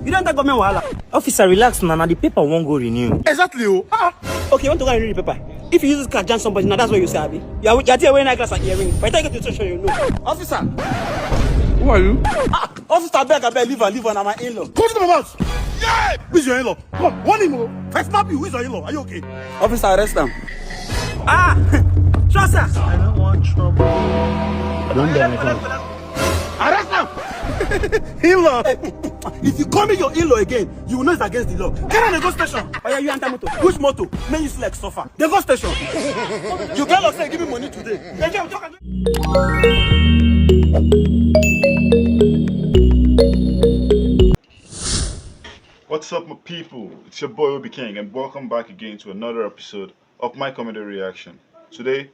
You don't talk government wahala. Officer, relax, Nana. The paper won't go renew. Exactly. Okay, you want to go and read the paper? If you use this card, jam somebody, now that's what you say, Abi. You're there wearing eyeglass and earring. By the time you get to social, you know. Officer. Who are you? Officer, I beg, leave her, I'm my in-law. Go to the mouth. Yeah! Who's your in-law? Come on, one in-law. If I snap you, who's your in-law? Are you okay? Officer, arrest them. Trust us. I don't want trouble. Don't do anything. Arrest them! In-law! If you call me your in-law again, you will know it's against the law. Get on the go station. Oh, yeah, you enter motor. Which motor? May you select suffer. The go station. You get lost, say, give me money today. What's up, my people? It's your boy OBIKING, and welcome back again to another episode of my comedy reaction. Today,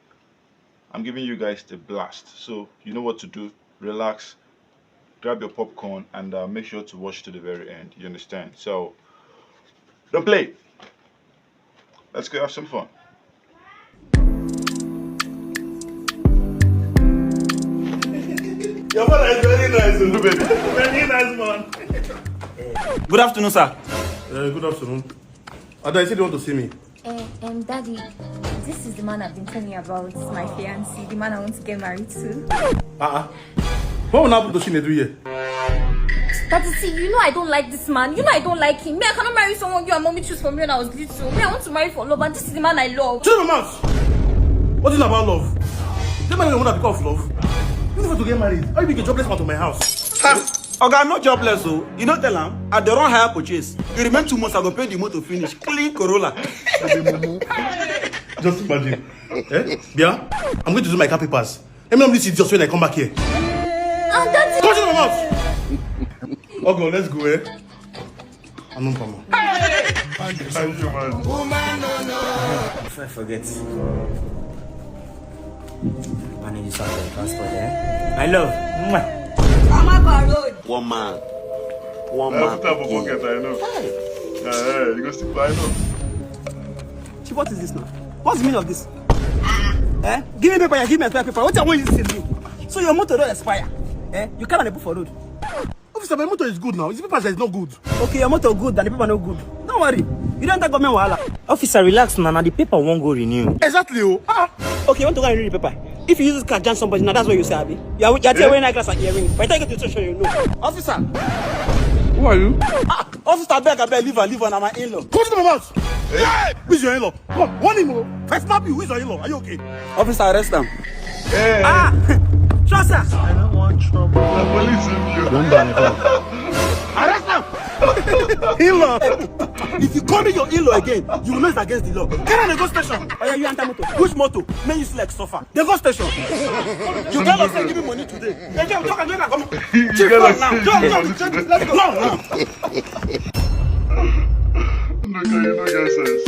I'm giving you guys the blast. So, you know what to do. Relax, grab your popcorn, and make sure to watch to the very end. You understand? So, don't play. Let's go have some fun. Your father is very nice, very nice man. Good afternoon, sir. Good afternoon. Ada, you said you want to see me. Daddy, this is the man I've been telling you about. It's my fiancé, the man I want to get married to. What will happen to Chinedu here? Daddy, see, you know I don't like this man. You know I don't like him. Me, I cannot marry someone you and mommy choose for me when I was little. Me, I want to marry for love, and this is the man I love. Shut your mouth! What is it about love? They marry the one that because of love. You need to get married. How you bring a jobless man to my house? Okay, I'm not jobless, so you know, tell him at the wrong hire purchase. You remain 2 months, I go pay the motor finish. Clean Corolla. Just imagine. Yeah? I'm going to do my car papers. Let me know this is just when I come back here. Daddy! Go to my mouth! Okay, let's go, I'm not coming. Thank you, man. Before I forget, manage this out of transport, My love. One man. Every time for pocket, I know. You go stick by, I know. Chief, what is this now? What's the meaning of this? Give me paper, give me a paper. What I want you to say? So your motor don't expire. You can't put for road. Officer, my motor is good now. It's the paper that is not good. Okay, your motor good and the paper not good. Don't worry. You don't talk government wahala. Officer, relax, Nana. The paper won't go renew. Exactly. Okay, you want to go and read the paper? If you use this card, jam somebody, now that's what you say, Abi. You're there wearing eyeglass and earring. By the time you get to social, you know. Officer. Who are you? Officer, I beg, leave her, I'm my in-law. Go to the mouth. Yeah! Who's your in-law? Come on, one in-law. If I snap you, who's your in-law? Are you okay? Officer, arrest them. Trust us. I don't want trouble. Don't do anything. Arrest them! In-law! If you call me your in-law again, you will know it's against the law. Get on the go station. Oh, yeah, you enter motor. Which motor? May you select suffer. The go station. You get lost, say, give me money today. You get lost, say, give me money today. Let's go. Now. Nduka, you don't get sense.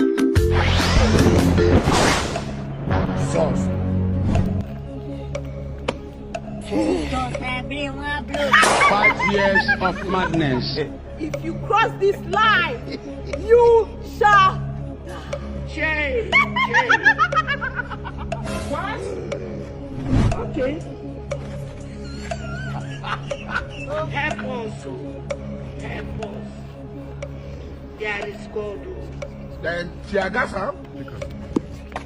5 years of madness. If you cross this line, you shall change. What? Okay. Help us. Help us. There is God. Then, Tiagasa.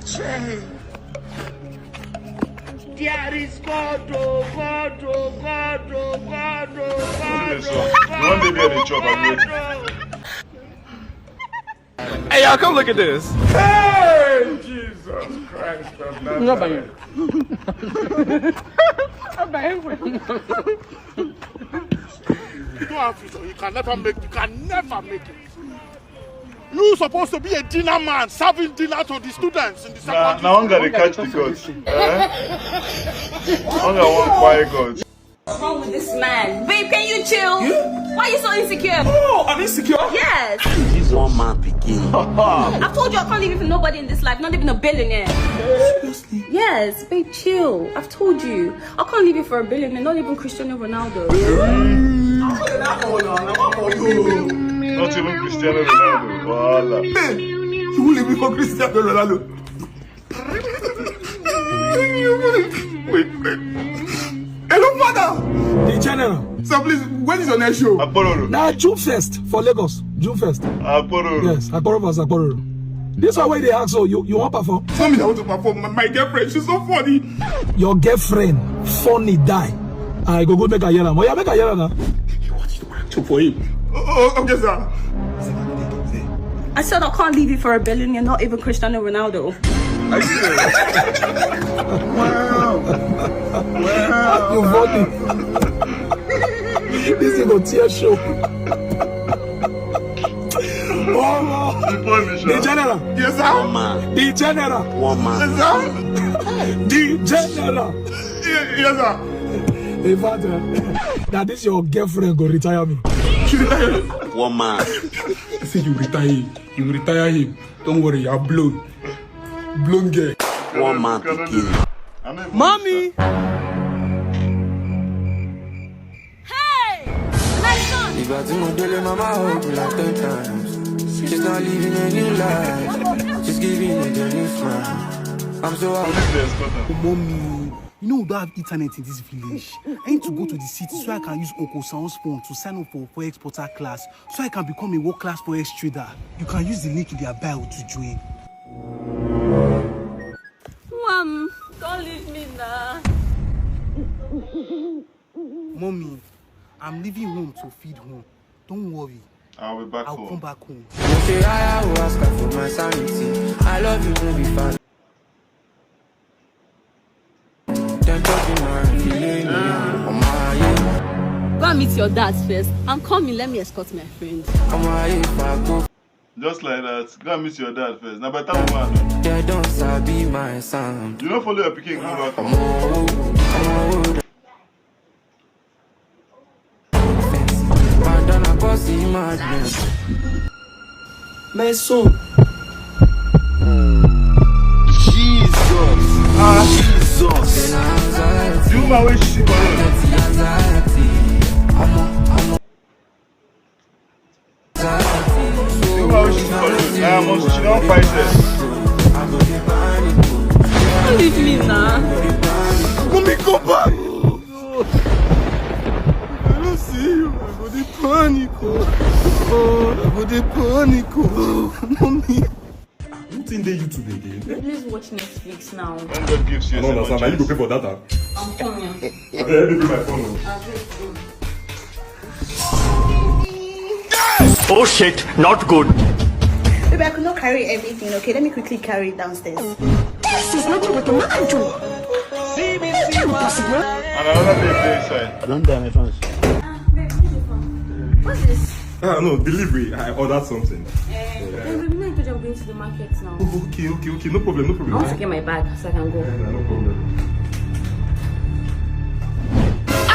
Change. There is God, oh God, oh God, oh God, oh God, oh God. One day be at the chop, I'm Hey, y'all, come look at this. Hey, Jesus Christ of Nazareth. You don't have to, you can never make it. You're supposed to be a dinner man, serving dinner to the students in the secondary. Now I'm gonna catch the gods. I'm gonna want quiet gods. What's wrong with this man? Babe, can you chill? Why are you so insecure? Oh, I'm insecure? Yes. This one man begin. I've told you I can't leave you for nobody in this life, not even a billionaire. Seriously? Yes, babe, chill. I've told you. I can't leave you for a billionaire, not even Cristiano Ronaldo. Not even Cristiano Ronaldo. Voila. You will leave me for Cristiano Ronaldo. Wait. Hello, father. The Dgeneral. So please, when is your next show? Akpororo. Now June 1st for Lagos. June 1st. Akpororo. Yes, Akpororo. This is why they ask, so you want to perform? Tell me I want to perform. My girlfriend, she's so funny. Your girlfriend, funny die. I go make a yellow. Oh, yeah, make a yellow now. You want to act for him? Oh, okay, sir. I said I can't leave you for a billion. You're not even Cristiano Ronaldo. Wow. You funny. This is a tear show. Dgeneral. Yes, sir. Dgeneral. Yes, sir. Dgeneral. Yes, sir. Hey, father, now this your girlfriend go retire me. She retired. One man. I said you retire him. You retire him. Don't worry, you're blown. Blown girl. One man to kill. Mommy! If I do my daily, mama hope like 10 times. She's not living a new life. She's giving it a new smile. I'm so happy. Mommy, you know we don't have internet in this village. I need to go to the city so I can use Uncle Sam's phone to sign up for Forex Porter class so I can become a world-class Forex trader. You can use the link in their bio to join. Mom, don't leave me now. Mommy, I'm leaving home to feed home. Don't worry. I'll be back I'll home. come back home. Okay, I will ask her for my sanity. I love you, don't be fine. Then talking my feeling on my Go and meet your dad first. I'm coming. Let me escort my friend. Just like that. Go and meet your dad first. Now better woman. They don't sabi my sound. You don't follow your picking go back home. My son. Jesus. Jesus. You my way she go. You my way she go. She don't fight it. Don't leave me now. Mommy, go back. I don't see you. I go the panic. Oh, I go the panic. Mommy. What thing they YouTube again? Please watch Netflix now. When God gives you I don't understand. Now you go pay for data. I'm coming. Okay, let me bring my phone. Oh shit, not good. Baby, I could not carry everything, okay? Let me quickly carry it downstairs. This is not what the man do. And another day play inside. Don't die, my friends. What's this? No, delivery. I ordered something. Baby, I'm going to the market now. Okay. No problem. I want to get my bag so I can go. No problem. I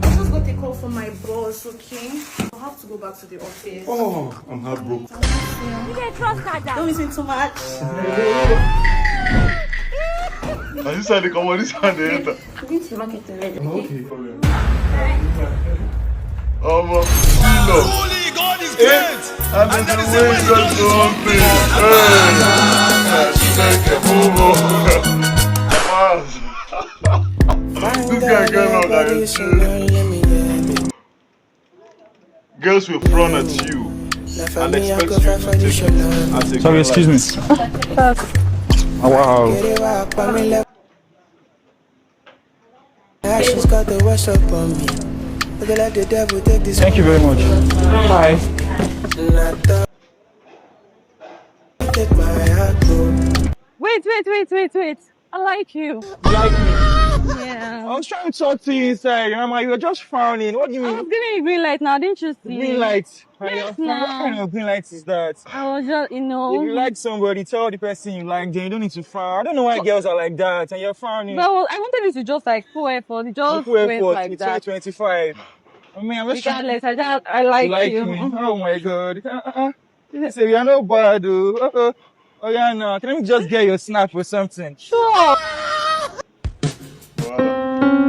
just got a call from my boss, okay? I'll have to go back to the office. Oh, I'm heartbroken. You get trust that. Don't miss me too much. And this side they come on, this side they enter. I'm going to the market already. Okay. Truly, God is great. And then the way just something. This guy came out like girls will frown at you and expect you to take it as a Sorry, excuse me. Oh, wow. Actions got the worst up on me. But they let the devil take this. Thank you very much. Bye. Take my heart, bro. Wait. I like you. You like me? Yeah. I was trying to talk to you inside. Remember, you were just frowning. What do you I mean? was giving you green light now, didn't you see? Green light. Yes, What now. kind of green light is that? I was just, If you like somebody, tell the person you like them. You don't need to frown. I don't know why girls are like that and you're frowning. But I wanted you to just like put effort, just Put went effort. like It's that. 2025. I mean, I'm just trying Regardless, I like you. me. Oh my god. This is you're not bad, though. Oh yeah, no. Can we just get your snap or something? Sure.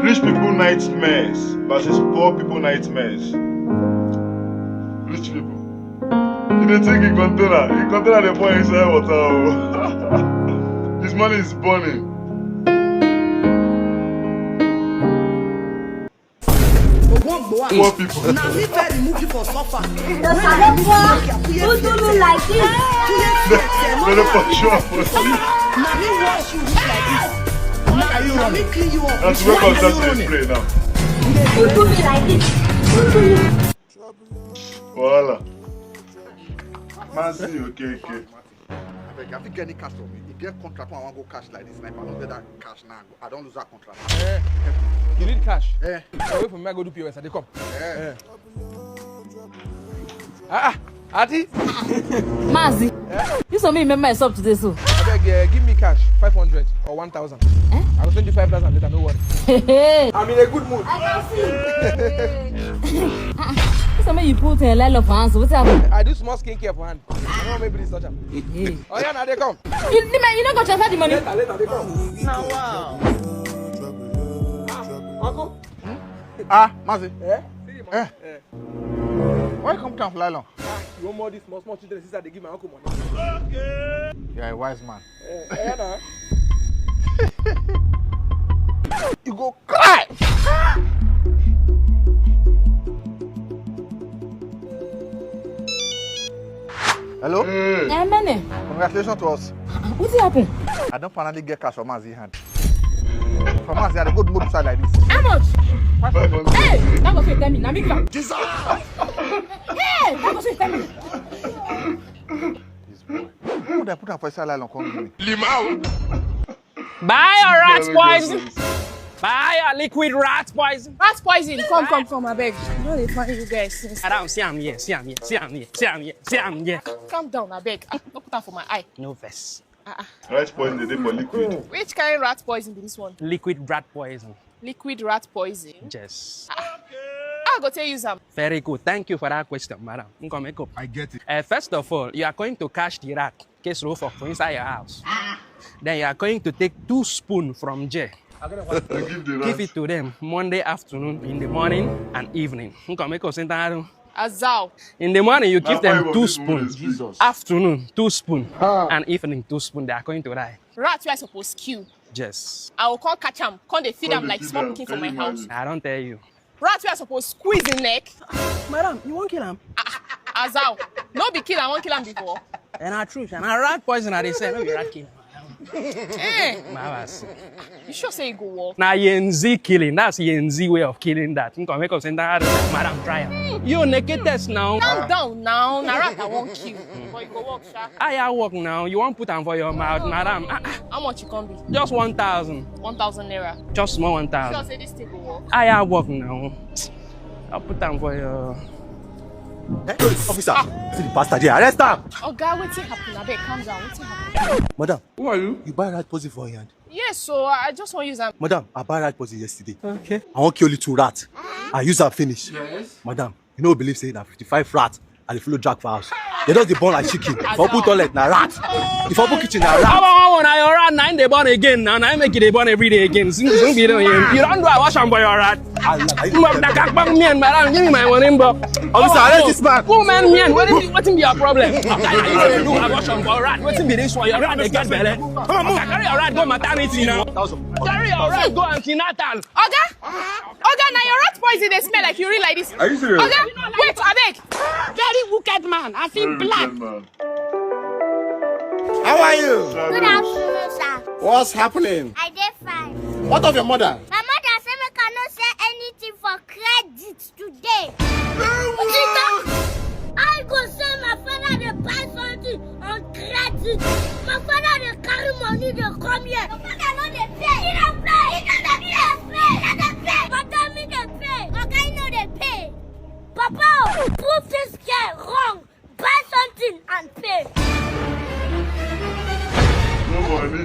Rich people nightmares versus poor people nightmares. Rich people. You dey take a container they pour inside water. His money is burning. Poor people. Now me very remove you for suffer. Who do me like this? Better for sure. Now me wash you like this. Now me clean you up. That's where I'm starting to play now. Who do me like this? Voila. Mazi, okay. I think get any cash from me. If you get contract, I want to go cash like this. If I don't get that cash now, I don't lose that contract. You need cash? Yeah. Wait for me, I go do POS. They come. Ati? Mazi, you saw me remember myself today, so. I beg, give me cash, 500 or 1,000. I will send you 5,000 later, no worry. I'm in a good mood. I can see. You saw me you put a lot of hands, what's happening? I do small skincare for hand. I don't know maybe this touch them. Oh yeah, now they come. You not going to transfer the money? Later they come. Now wow. Uncle? Mazi. Why you come down for long? You want more this small children sister they give my uncle money. You're a wise man. Yeah. You go cry. Hello? Congratulations to us. What's happened? I don't finally get cash from Mazi hand. From Mazi, I go to move side like this. How much? 500. Hey! That was 10 minutes. Jesus! Hey! That was 10 minutes. This boy. Who they put up for side like come give me? Buy a rat poison. Buy a liquid rat poison. Rat poison. Come, I beg. No, they find you guys since. Around, see I'm here. Calm down, I beg. Don't put that for my eye. No verse. Rat poison, they for liquid. Which kind of rat poison be this one? Liquid rat poison. Liquid rat poison? Yes. I'll go tell you some. Very good. Thank you for that question, madam. I get it. First of all, you are going to catch the rat, case roll for inside your house. Then you are going to take 2 spoons from J. Give it to them Monday afternoon, in the morning and evening. Azal. In the morning, you give them 2 spoons. Jesus. Afternoon, 2 spoons. And evening, 2 spoons. They are going to die. Rat you are supposed to kill. Yes. I will call catch them. Come they feed them like small cooking from my house. I don't tell you. Rat you are supposed to squeeze the neck. Madam, you won't kill him. Azal. No be kill, I won't kill him before. And I truth. And I rat poison, they say, no be rat kill. You sure say you go walk? Now Yenzi killing, that's Yenzi way of killing that. You can make us send that madam trial. You naked test now. Calm down now. Narat I won't kill. But you go walk, sha. I walk now. You won't put them for your mouth, madam. How much you can be? Just 1,000. 1,000 naira. Just small Sure 1,000. say this thing go walk. I walk now. I'll put them for your. Officer, see the bastard here. Arrest him. Oh God, what's happening? I beg, calm down. What's happening? Madam, who are you? You buy rat poison for your hand. Yes, so I just want to use them. Madam, I buy rat poison yesterday. Okay. I want kill only 2 rats. I use and finish. Yes. Madam, you know believe say that 55 rats and the follow jack for house. They just dey born like chicken. If I put toilet na rat. If I put kitchen na rat. How about your rat? Now they born again. Now I make it they born every day again. You don't do I wash them for your rat. Give me my money, bro. Officer, arrest this man. Who man, what be your problem? I wash them for rat. What's be this one? Your rat they get belly. Come on, carry your rat go maternity now. Carry your rat go antenatal. Oga, now your rat poison they smell like urine like this. Are you serious? Oga, wait, I beg. Very wicked man. I feel black. How are you? Good afternoon, sir. What's happening? I did fine. What of your mother? My mother said we cannot say anything for credit today. I go say my father they buy something on credit. My father they carry money they come here. My father no they pay. He don't pay. He don't pay. Papa me they pay. Okay, no they pay. Papa, prove this guy wrong. Buy something and pay.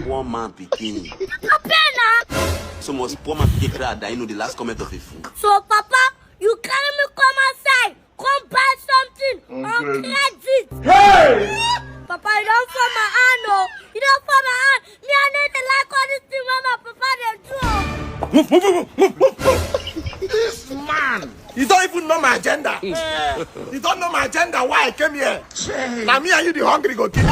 Poor man beginning. Papa now. So most poor man pick rat that you know the last comment of a fool. So Papa, you carry me come outside. Come buy something on credit. Hey! Papa, you don't fall my hand, no. You don't fall my hand. Me, I need to like all this thing, Mama. Papa, they do. This man, you don't even know my agenda. You don't know my agenda. Why I came here? Now me and you, the hungry, go kill you.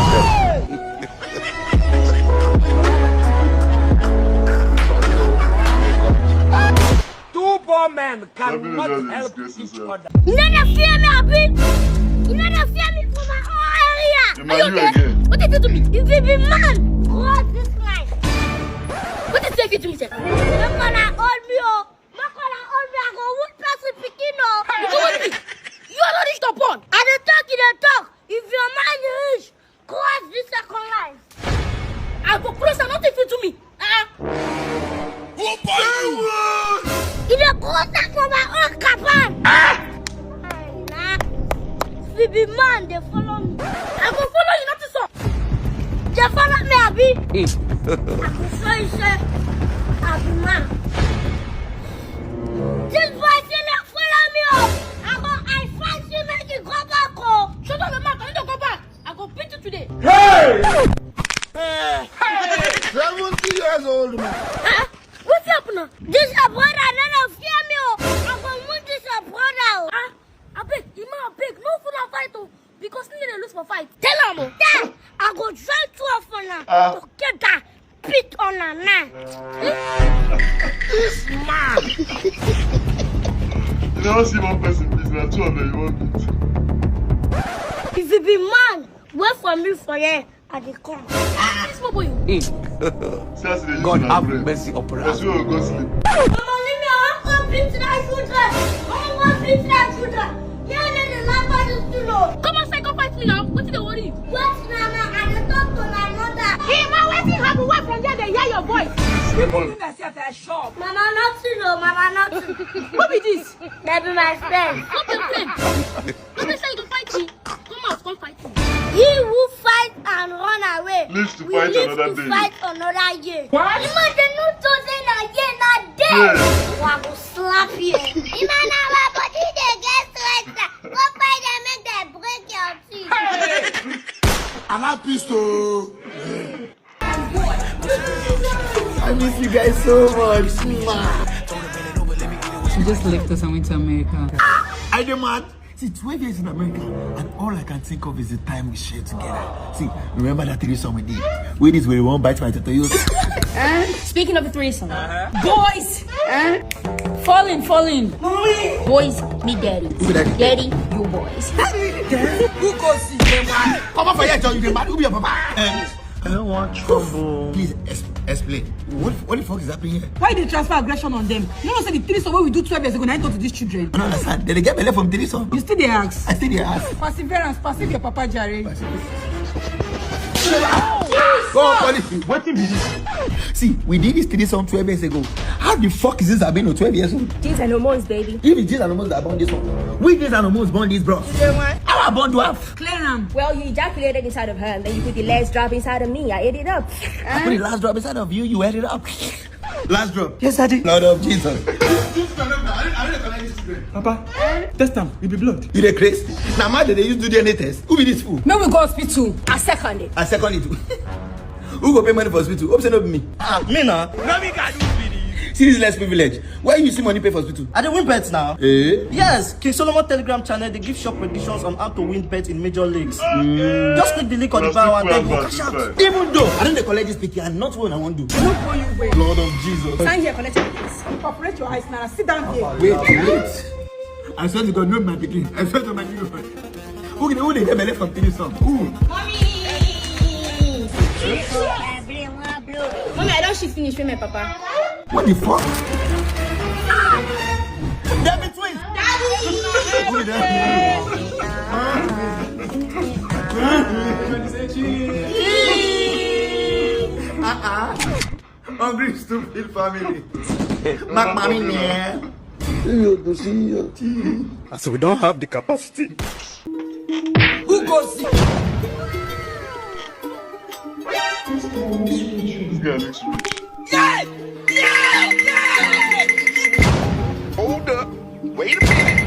poor men cannot help each other. You know the fear me, Abi? You know the fear me from my own area? Are you okay? What did you do to me? If you be man, cross this line. What did you do to me, sir? You're gonna hold me, oh. You're gonna hold me, I go wood person picking, oh. You go with me. You are not reached upon. And the talk, you don't talk. If your man is rich, cross this second line. I go close and nothing to me. Who by you? If you go back for my own cabin. If you be man, they follow me. I go follow you, not to so. They follow me, Abi. I go show you, sir. I be man. This boy say they follow me, oh. I fancy make you go back, oh. Shut up, man. I need to go back. I go beat you today. Hey! Hey! 70 years old, man. Huh? What's happening? This is a brother, not a fear me, oh. I go move this a brother, oh. Huh? I beg, I beg, no food and fight, oh. Because me they lose for fight. Tell him, oh. Then I go try to for now to get that beat on a man. This man. You never see one person, please. There are two of them. You want it. If you be man, wait for me for here. I dey come. This boy. God have mercy upon us. Mama, leave me. I want to beat that children. I want to beat that children. Yeah, let the lamb by the stool. Come on, say, come fight me now. What's the worry? What's Mama? I dey talk to my mother. Hey, ma, waiting have away from there. They hear your voice. People think themselves are sharp. Mama, nothing, no. Mama, nothing. What be this? That be my friend. What your friend? Let me say you can fight me. Come out, come fight me. He who fight and run away lives to fight another day. Fight another year. What? You must not to say that year, not day. I will slap you. You man, our body they get stressed. Go fight and make them break your teeth. I'm not pissed, oh. I miss you guys so much. She just left us and went to America. I demand. See, 12 years in America, and all I can think of is the time we shared together. See, remember that threesome we did? We did where we won't bite my tattoo. Speaking of the threesome, boys, fall in. Boys, me daddy. Who daddy? Daddy, you boys. Who goes see them? Come on for here, John. You can mad. Who be your papa? I don't want trouble. Please explain. What the fuck is happening here? Why they transfer aggression on them? You know, say the threesome what we do 12 years ago, now I talk to these children. I don't understand. Did they get belay from threesome? You still they ask? I still they ask. Perseverance, perceive your papa, Jerry. Go on, police. What did you do? See, we did this threesome 12 years ago. How the fuck is this Sabinus 12 years old? These are hormones, baby. If it's these animals that born this one, we these animals born this bros. How I born dwarf? Clear them. Well, you ejaculated inside of her, and then you put the last drop inside of me. I ate it up. I put the last drop inside of you, you ate it up. Last drop. Yes, Daddy. Lord of Jesus. Papa, test them. It be blood. You the crazy? Now, my they used to do DNA test. Who be this fool? May we go hospital. I second it. I second it too. Who go pay money for hospital? Hope say not be me. Me now. No, me can do it. See this less privilege. Why you see money pay for hospital? I dey win bets now. Eh? Yes, King Solomon Telegram channel, they give short predictions on how to win bets in major leagues. Just click the link on the bio and then go cash out. Even though I don't collect this picky and not what I want to do. Lord of Jesus. Stand here, collect your keys. Operate your eyes now. Sit down here. Wait. I swear to God, not my picking. I swear to my new friend. Who they get belay from threesome? Who? Mommy, I don't shit finish with my papa. What the fuck? They're between. Who is Hungry, stupid family. Mac mommy here. So we don't have the capacity. Who goes? This guy looks rich. Hold up. Wait a minute.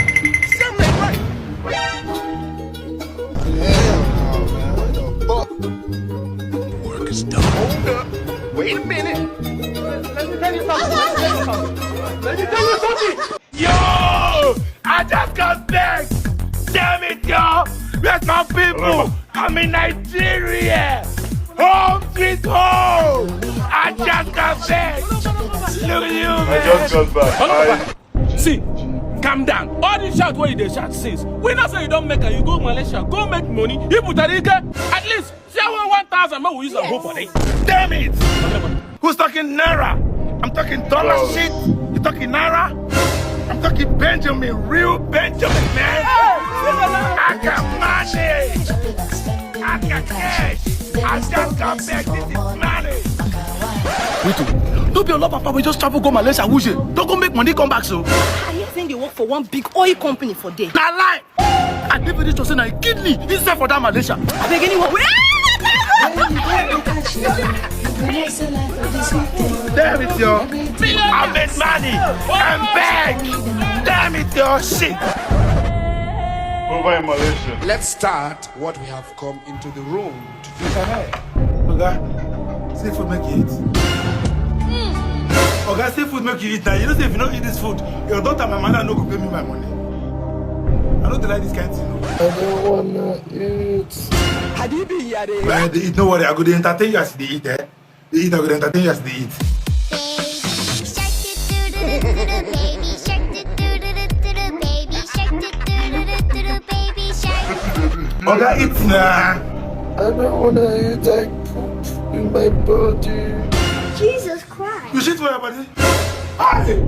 Something ain't right. Work is done. Hold up. Wait a minute. Let me tell you something. Yo! I just got back. Damn it, y'all. Where's my people? I'm in Nigeria. Home sweet home. I just got back. Look at you, man. I just got back. See, calm down. All this shout where they shout since. We not say you don't make it, you go Malaysia, go make money. You put at least 1,000 man will use a go for it. Damn it! Who's talking Naira? I'm talking dollar shit. You talking Naira? I'm talking Benjamin, real Benjamin, man. I got money. I got cash. I just got back. This is money. Don't be a lot, Papa. We just travel go Malaysia. Don't go make money, come back so. Are you saying they work for one big oil company for day? Nah, lie. I never did to say a kidney. This is for that Malaysia. I beg anyone. Damn it, yo. I made money. I'm back. Damn it, yo. Shit. Over in Malaysia. Let's start what we have come into the room to do. Oga, seafood make you eat. Oga, seafood make you eat now. You know say if you don't eat this food, your daughter and my mother no go pay me my money. I don't like this kind of thing. I don't wanna eat. How do you be here? They eat, no worry. I go to entertain you as they eat, eh? They eat, I go to entertain you as they eat. Oga, eat now. I don't wanna eat. I poop in my body. Jesus Christ. You shit for your body? Hey!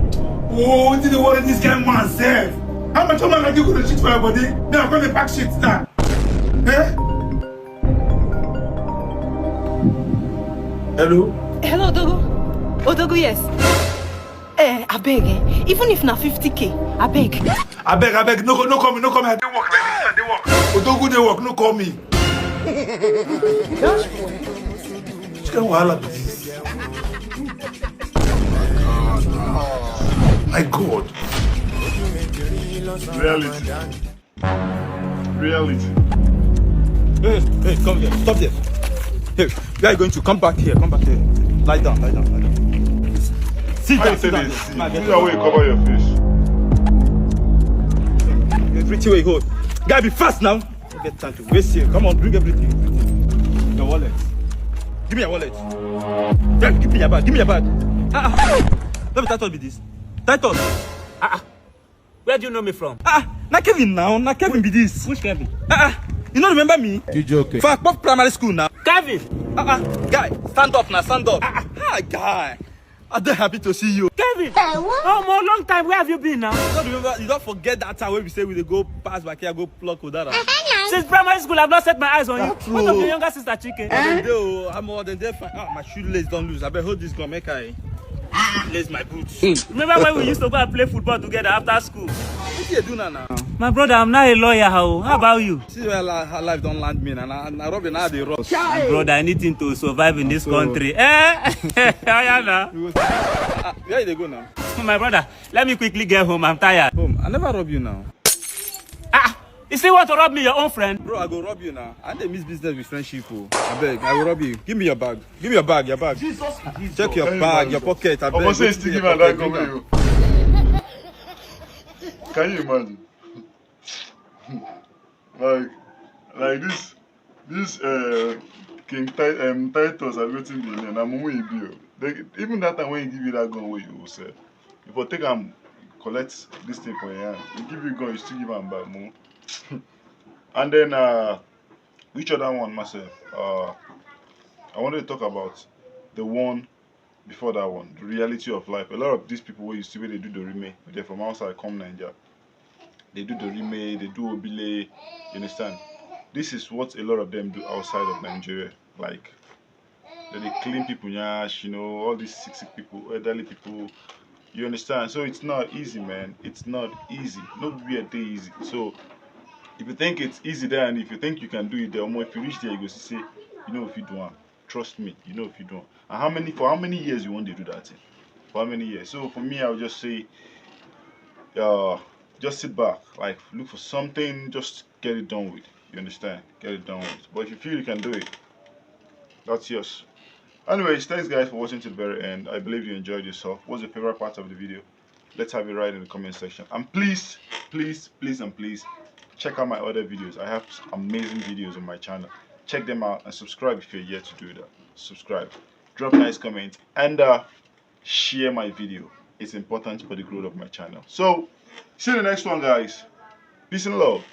Oh, what did the worry this guy man self? How much time are you going to shit for your body? Then I'm going to pack shit now. Eh? Hello? Hello, Odogo. Odogo, yes. I beg, even if na 50K, I beg. I beg, no call me. They work like this, they work. Odogo, they work, no call me. Which kind of wahala be this? My God. Reality. Hey, come here. Stop there. Hey, where are you going to? Come back here. Lie down. Sit down. Sit down where you cover your face. Everything where you hold. Gotta be fast now. Don't get time to waste here. Come on, bring everything. Your wallet. Give me your wallet. Give me your bag. Let me Titus be this. Titus. Where do you know me from? Not Kevin now. Not Kevin be this. Which Kevin? You don't remember me? You joking? For primary school now. Kevin! Guy, stand up now, stand up. Guy. I'm very happy to see you. Kevin! Oh, more long time. Where have you been now? You don't forget that time when we say we go pass back here, go pluck Udara. Since primary school, I've not set my eyes on you. True. What of your younger sister, Chicken? I'm more than there. My shoelace don't lose. I better hold this gun, make I lace my boots. Remember when we used to go and play football together after school? What do you do now? My brother, I'm not a lawyer. How about you? See where life don't land me, and I rob now the road. My brother, anything to survive in this country. Where they go now? My brother, let me quickly get home. I'm tired. Home? I never rob you now. You still want to rob me, your own friend? Bro, I go rob you now. I dey miss business with friendship. I beg, I will rob you. Give me your bag. Give me your bag. Jesus. Check your bag, your pocket. I beg. I'm saying sticky man that come you. Can you imagine? like this King Titus are waiting the name. I'm even that time when he give you that gun, where you say, if you take and collect this thing for your hand, he give you a gun, you still give him back more. And then which other one myself? I wanted to talk about the one before that one, the reality of life. A lot of these people who used to be, they do the remake, they're from outside, come Nigeria. They do the remake, they do obile, you understand? This is what a lot of them do outside of Nigeria. Like they clean people, you know, all these sick people, elderly people. You understand? So it's not easy, man. It's not easy. Nobody a day easy. So if you think it's easy there, and if you think you can do it there, or if you reach there, you go to say, you know if you do it. Trust me, you know if you don't. And for how many years you want to do that thing? For how many years? So for me, I would just say, just sit back, like look for something, just get it done with. You understand? Get it done with. But if you feel you can do it, that's yours. Anyways, thanks guys for watching to the very end. I believe you enjoyed yourself. What's your favorite part of the video? Let's have it right in the comment section. And please check out my other videos. I have amazing videos on my channel. Check them out and subscribe if you're yet to do that. Subscribe, drop nice comments, and share my video. is important for the growth of my channel. So, see you in the next one, guys. Peace and love.